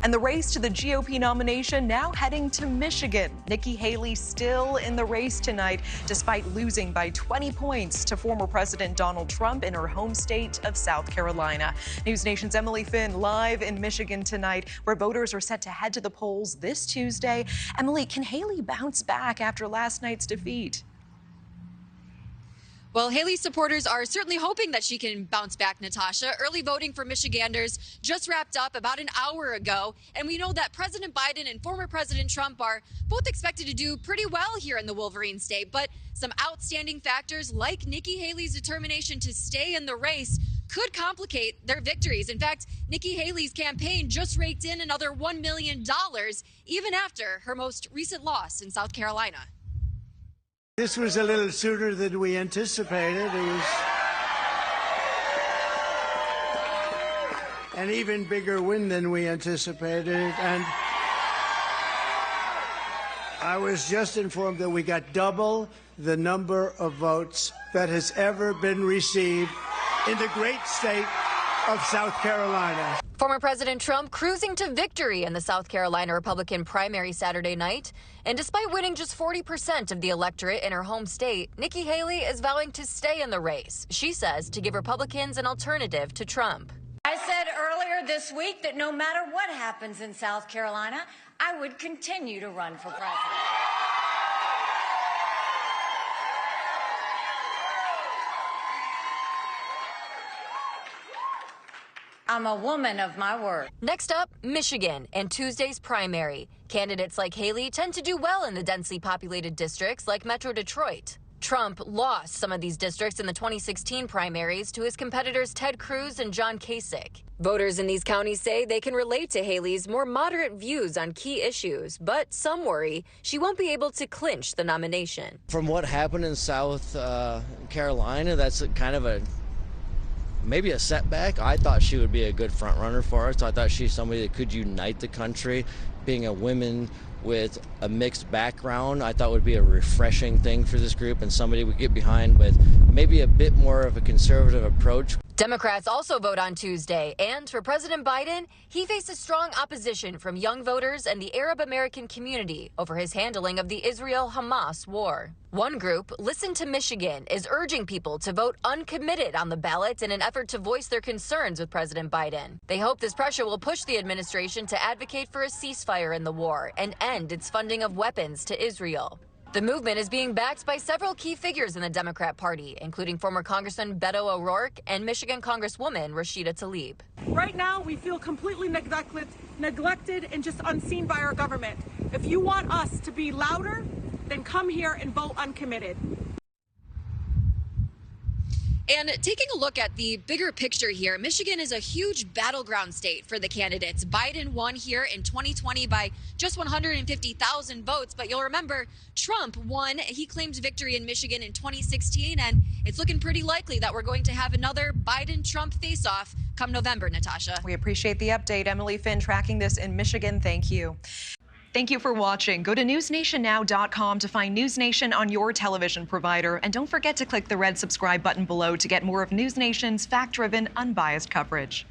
And the race to the GOP nomination now heading to Michigan. Nikki Haley still in the race tonight, despite losing by 20 points to former President Donald Trump in her home state of South Carolina. NewsNation's Emily Finn live in Michigan tonight, where voters are set to head to the polls this Tuesday. Emily, can Haley bounce back after last night's defeat? Well, Haley's supporters are certainly hoping that she can bounce back, Natasha. Early voting for Michiganders just wrapped up about an hour ago, and we know that President Biden and former President Trump are both expected to do pretty well here in the Wolverine State. But some outstanding factors like Nikki Haley's determination to stay in the race could complicate their victories. In fact, Nikki Haley's campaign just raked in another $1 million, even after her most recent loss in South Carolina. This was a little sooner than we anticipated. It was an even bigger win than we anticipated. And I was just informed that we got double the number of votes that has ever been received in the great state of South Carolina. Former President Trump cruising to victory in the South Carolina Republican primary Saturday night. And despite winning just 40% of the electorate in her home state, Nikki Haley is vowing to stay in the race. She says to give Republicans an alternative to Trump. I said earlier this week that no matter what happens in South Carolina, I would continue to run for president. I'm a woman of my word. Next up, Michigan and Tuesday's primary. Candidates like Haley tend to do well in the densely populated districts like Metro Detroit. Trump lost some of these districts in the 2016 primaries to his competitors Ted Cruz and John Kasich. Voters in these counties say they can relate to Haley's more moderate views on key issues, but some worry she won't be able to clinch the nomination. From what happened in South Carolina, that's kind of maybe a setback. I thought she would be a good front runner for us. I thought she's somebody that could unite the country. Being a woman with a mixed background, I thought would be a refreshing thing for this group and somebody we get behind with maybe a bit more of a conservative approach. Democrats also vote on Tuesday, and for President Biden, he faces strong opposition from young voters and the Arab American community over his handling of the Israel-Hamas war. One group, Listen to Michigan, is urging people to vote uncommitted on the ballot in an effort to voice their concerns with President Biden. They hope this pressure will push the administration to advocate for a ceasefire in the war and end its funding of weapons to Israel. The movement is being backed by several key figures in the Democrat Party, including former Congressman Beto O'Rourke and Michigan Congresswoman Rashida Tlaib. Right now, we feel completely neglected and just unseen by our government. If you want us to be louder, then come here and vote uncommitted. And taking a look at the bigger picture here, Michigan is a huge battleground state for the candidates. Biden won here in 2020 by just 150,000 votes. But you'll remember Trump won. He claimed victory in Michigan in 2016. And it's looking pretty likely that we're going to have another Biden-Trump face-off come November, Natasha. We appreciate the update. Emily Finn tracking this in Michigan. Thank you. Thank you for watching. Go to newsnationnow.com to find NewsNation on your television provider. And don't forget to click the red subscribe button below to get more of NewsNation's fact-driven, unbiased coverage.